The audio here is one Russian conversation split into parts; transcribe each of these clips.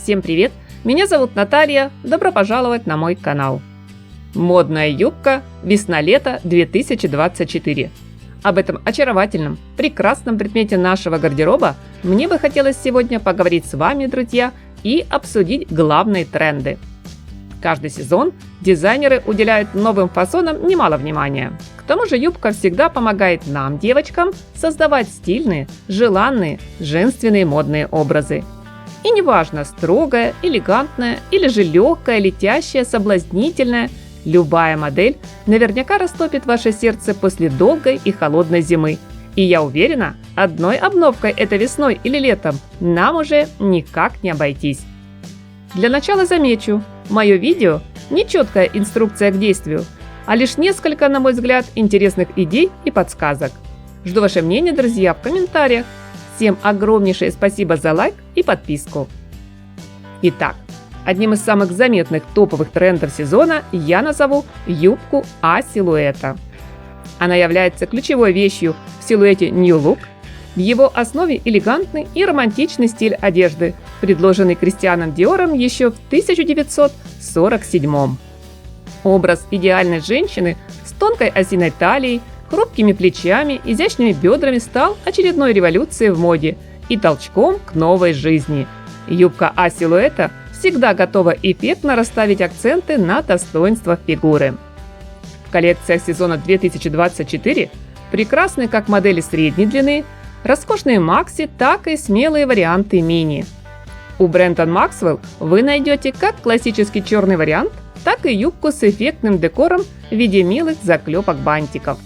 Всем привет! Меня зовут Наталья, добро пожаловать на мой канал. Модная юбка весна-лето 2024. Об этом очаровательном, прекрасном предмете нашего гардероба мне бы хотелось сегодня поговорить с вами, друзья, и обсудить главные тренды. Каждый сезон дизайнеры уделяют новым фасонам немало внимания. К тому же юбка всегда помогает нам, девочкам, создавать стильные, желанные, женственные модные образы. И неважно, строгая, элегантная или же легкая, летящая, соблазнительная, любая модель наверняка растопит ваше сердце после долгой и холодной зимы. И я уверена, одной обновкой этой весной или летом нам уже никак не обойтись. Для начала замечу, мое видео не четкая инструкция к действию, а лишь несколько, на мой взгляд, интересных идей и подсказок. Жду ваше мнение, друзья, в комментариях. Всем огромнейшее спасибо за лайк и подписку. Итак, одним из самых заметных топовых трендов сезона я назову юбку А-силуэта. Она является ключевой вещью в силуэте New Look. В его основе элегантный и романтичный стиль одежды, предложенный Кристианом Диором еще в 1947. Образ идеальной женщины с тонкой осиной талией, хрупкими плечами, изящными бедрами стал очередной революцией в моде и толчком к новой жизни. Юбка А-силуэта всегда готова эффектно расставить акценты на достоинствах фигуры. В коллекциях сезона 2024 прекрасны как модели средней длины, роскошные макси, так и смелые варианты мини. У Бретон Максвелл вы найдете как классический черный вариант, так и юбку с эффектным декором в виде милых заклепок-бантиков.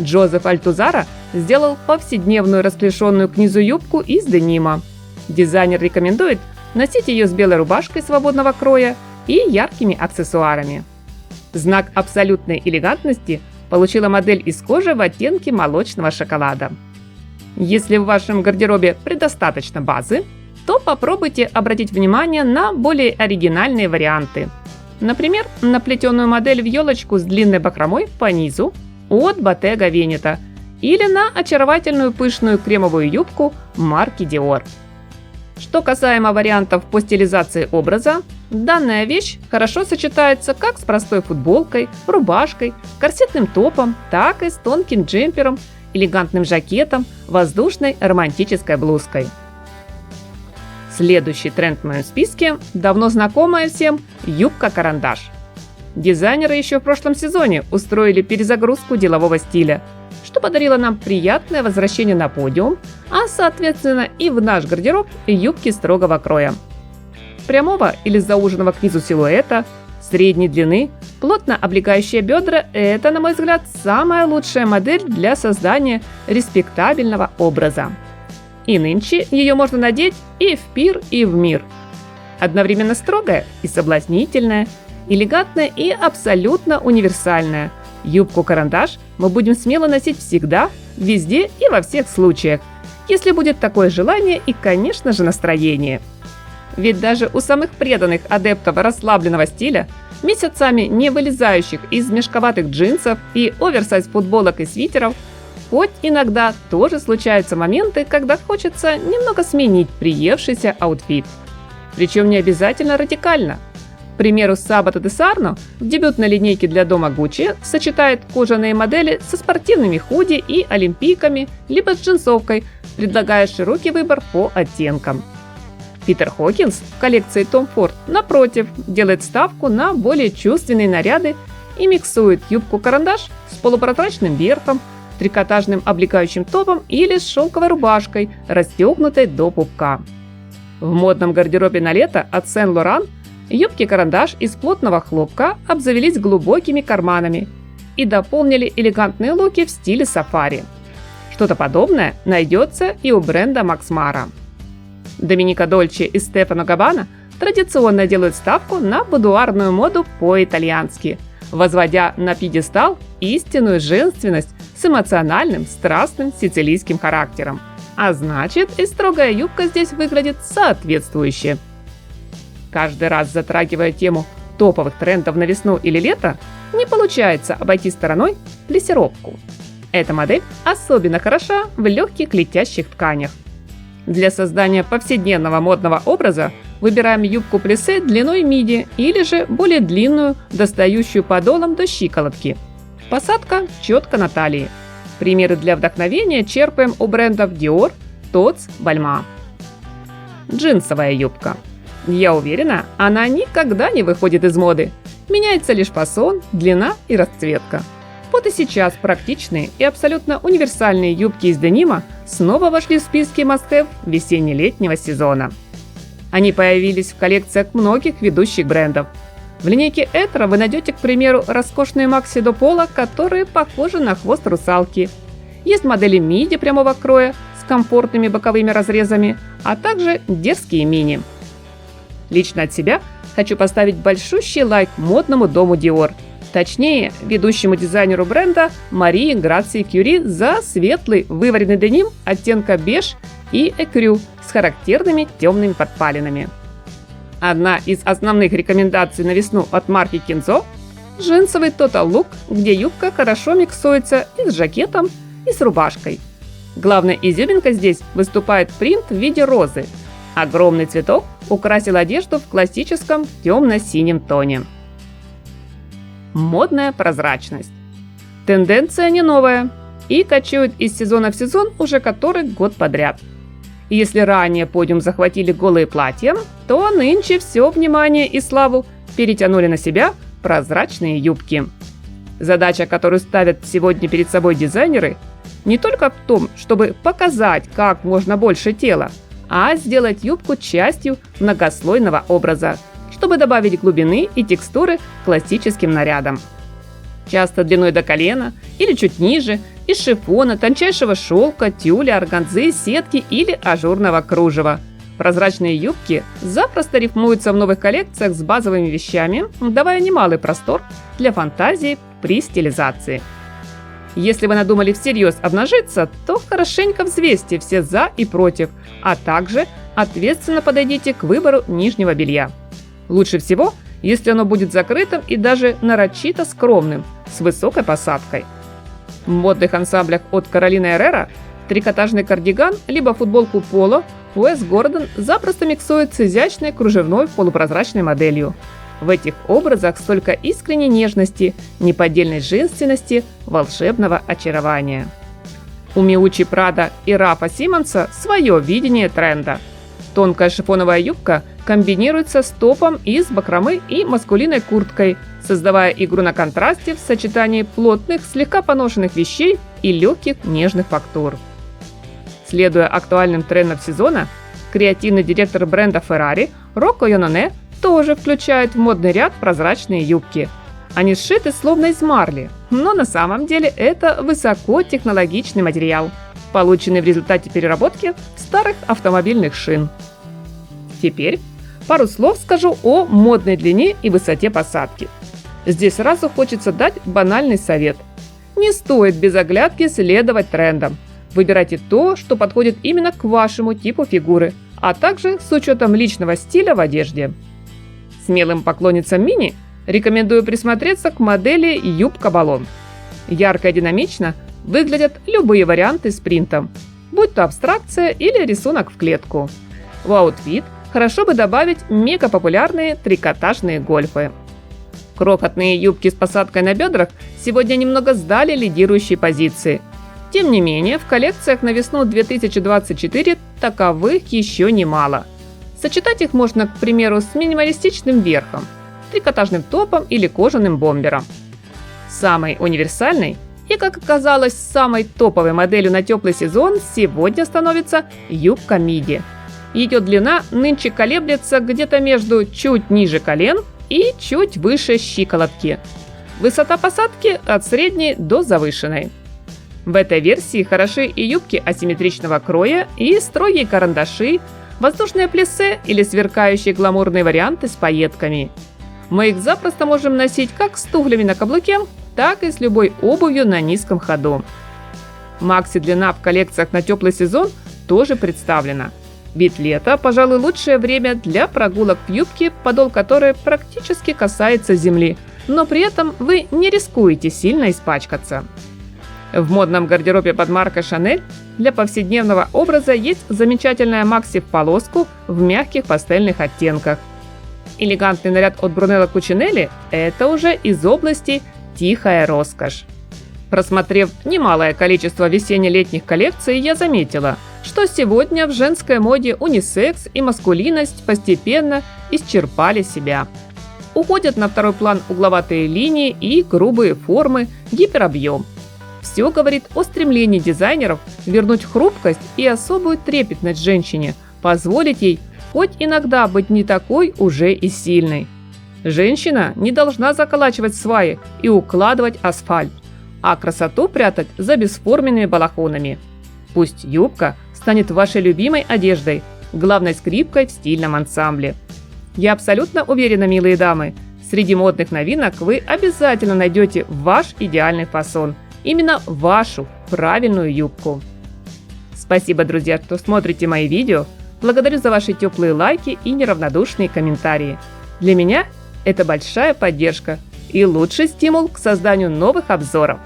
Джозеф Альтузара сделал повседневную расклешенную к низу юбку из денима. Дизайнер рекомендует носить ее с белой рубашкой свободного кроя и яркими аксессуарами. Знак абсолютной элегантности получила модель из кожи в оттенке молочного шоколада. Если в вашем гардеробе предостаточно базы, то попробуйте обратить внимание на более оригинальные варианты. Например, на плетеную модель в елочку с длинной бахромой по низу от Bottega Veneta или на очаровательную пышную кремовую юбку марки Dior. Что касаемо вариантов по стилизации образа, данная вещь хорошо сочетается как с простой футболкой, рубашкой, корсетным топом, так и с тонким джемпером, элегантным жакетом, воздушной романтической блузкой. Следующий тренд в моем списке – давно знакомая всем юбка-карандаш. Дизайнеры еще в прошлом сезоне устроили перезагрузку делового стиля, что подарило нам приятное возвращение на подиум, а соответственно и в наш гардероб юбки строгого кроя. Прямого или зауженного к низу силуэта, средней длины, плотно облегающие бедра – это, на мой взгляд, самая лучшая модель для создания респектабельного образа. И нынче ее можно надеть и в пир, и в мир. Одновременно строгая и соблазнительная, элегантная и абсолютно универсальная. Юбку-карандаш мы будем смело носить всегда, везде и во всех случаях, если будет такое желание и, конечно же, настроение. Ведь даже у самых преданных адептов расслабленного стиля, месяцами не вылезающих из мешковатых джинсов и оверсайз-футболок и свитеров, хоть иногда тоже случаются моменты, когда хочется немного сменить приевшийся аутфит. Причем не обязательно радикально. К примеру, Sabato de Sarno в дебютной линейке для дома Gucci сочетает кожаные модели со спортивными худи и олимпийками, либо с джинсовкой, предлагая широкий выбор по оттенкам. Питер Хокинс в коллекции Tom Ford, напротив, делает ставку на более чувственные наряды и миксует юбку-карандаш с полупрозрачным верхом, трикотажным облегающим топом или с шелковой рубашкой, расстегнутой до пупка. В модном гардеробе на лето от Saint Laurent юбки-карандаш из плотного хлопка обзавелись глубокими карманами и дополнили элегантные луки в стиле сафари. Что-то подобное найдется и у бренда Max Mara. Доминика Дольче и Стефано Габбана традиционно делают ставку на будуарную моду по-итальянски, возводя на пьедестал истинную женственность с эмоциональным, страстным сицилийским характером. А значит, и строгая юбка здесь выглядит соответствующе. Каждый раз, затрагивая тему топовых трендов на весну или лето, не получается обойти стороной плессировку. Эта модель особенно хороша в легких летящих тканях. Для создания повседневного модного образа Выбираем юбку плиссе длиной миди или же более длинную, достающую подолом до щиколотки. Посадка четко на талии. Примеры для вдохновения черпаем у брендов Dior, Tod's, Balmain. Джинсовая юбка. Я уверена, она никогда не выходит из моды. Меняется лишь фасон, длина и расцветка. Вот и сейчас практичные и абсолютно универсальные юбки из денима снова вошли в списки must-have весенне-летнего сезона. Они появились в коллекциях многих ведущих брендов. В линейке Etro вы найдете, к примеру, роскошные макси до пола, которые похожи на хвост русалки. Есть модели миди прямого кроя с комфортными боковыми разрезами, а также дерзкие мини. Лично от себя хочу поставить большущий лайк модному дому Dior. Точнее, ведущему дизайнеру бренда Марии Грации Кюри за светлый вываренный деним оттенка беж и экрю с характерными темными подпалинами. Одна из основных рекомендаций на весну от марки Kenzo – джинсовый Total Look, где юбка хорошо миксуется и с жакетом, и с рубашкой. Главной изюминкой здесь выступает принт в виде розы. Огромный цветок украсил одежду в классическом темно-синем тоне. Модная прозрачность. Тенденция не новая и кочует из сезона в сезон уже который год подряд. Если ранее подиум захватили голые платья, то нынче все внимание и славу перетянули на себя прозрачные юбки. Задача, которую ставят сегодня перед собой дизайнеры, не только в том, чтобы показать как можно больше тела, а сделать юбку частью многослойного образа, чтобы добавить глубины и текстуры классическим нарядам. Часто длиной до колена или чуть ниже, из шифона, тончайшего шелка, тюля, органзы, сетки или ажурного кружева. Прозрачные юбки запросто рифмуются в новых коллекциях с базовыми вещами, давая немалый простор для фантазии при стилизации. Если вы надумали всерьез обнажиться, то хорошенько взвесьте все «за» и «против», а также ответственно подойдите к выбору нижнего белья. Лучше всего, если оно будет закрытым и даже нарочито скромным, с высокой посадкой. В модных ансамблях от Carolina Herrera трикотажный кардиган либо футболку поло Уэс Гордон запросто миксует с изящной кружевной полупрозрачной моделью. В этих образах столько искренней нежности, неподдельной женственности, волшебного очарования. У Miucci Prada и Рафа Симмонса свое видение тренда. Тонкая шифоновая юбка комбинируется с топом из бахромы и маскулинной курткой, создавая игру на контрасте в сочетании плотных, слегка поношенных вещей и легких нежных фактур. Следуя актуальным трендам сезона, креативный директор бренда Ferrari Рокко Йононе тоже включает в модный ряд прозрачные юбки. Они сшиты словно из марли, но на самом деле это высокотехнологичный материал, полученный в результате переработки старых автомобильных шин. Теперь пару слов скажу о модной длине и высоте посадки. Здесь сразу хочется дать банальный совет. Не стоит без оглядки следовать трендам. Выбирайте то, что подходит именно к вашему типу фигуры, а также с учетом личного стиля в одежде. Смелым поклонницам мини рекомендую присмотреться к модели юбка-баллон. Ярко и динамично выглядят любые варианты с принтом, будь то абстракция или рисунок в клетку. В аутфит хорошо бы добавить мегапопулярные трикотажные гольфы. Крохотные юбки с посадкой на бедрах сегодня немного сдали лидирующие позиции. Тем не менее, в коллекциях на весну 2024 таковых еще немало. Сочетать их можно, к примеру, с минималистичным верхом, трикотажным топом или кожаным бомбером. Самой универсальной и, как оказалось, самой топовой моделью на теплый сезон сегодня становится юбка миди. Ее длина нынче колеблется где-то между чуть ниже колен и чуть выше щиколотки. Высота посадки от средней до завышенной. В этой версии хороши и юбки асимметричного кроя, и строгие карандаши, воздушные плиссе или сверкающие гламурные варианты с пайетками. Мы их запросто можем носить как с туфлями на каблуке, так и с любой обувью на низком ходу. Макси-длина в коллекциях на теплый сезон тоже представлена. Ведь лето, пожалуй, лучшее время для прогулок в юбке, подол которой практически касается земли, но при этом вы не рискуете сильно испачкаться. В модном гардеробе под маркой Chanel для повседневного образа есть замечательная макси в полоску в мягких пастельных оттенках. Элегантный наряд от Брунелло Кучинелли – это уже из области «тихая роскошь». Просмотрев немалое количество весенне-летних коллекций, я заметила, что сегодня в женской моде унисекс и маскулинность постепенно исчерпали себя. Уходят на второй план угловатые линии и грубые формы, гиперобъем. Все говорит о стремлении дизайнеров вернуть хрупкость и особую трепетность женщине, позволить ей хоть иногда быть не такой уже и сильной. Женщина не должна заколачивать сваи и укладывать асфальт, а красоту прятать за бесформенными балахонами. Пусть юбка станет вашей любимой одеждой, главной скрипкой в стильном ансамбле. Я абсолютно уверена, милые дамы, среди модных новинок вы обязательно найдете ваш идеальный фасон, именно вашу правильную юбку. Спасибо, друзья, что смотрите мои видео. Благодарю за ваши теплые лайки и неравнодушные комментарии. Для меня это большая поддержка и лучший стимул к созданию новых обзоров.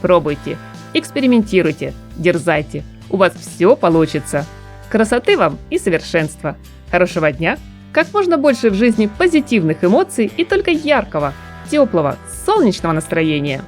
Пробуйте, экспериментируйте, дерзайте. У вас все получится. Красоты вам и совершенства. Хорошего дня, как можно больше в жизни позитивных эмоций и только яркого, теплого, солнечного настроения.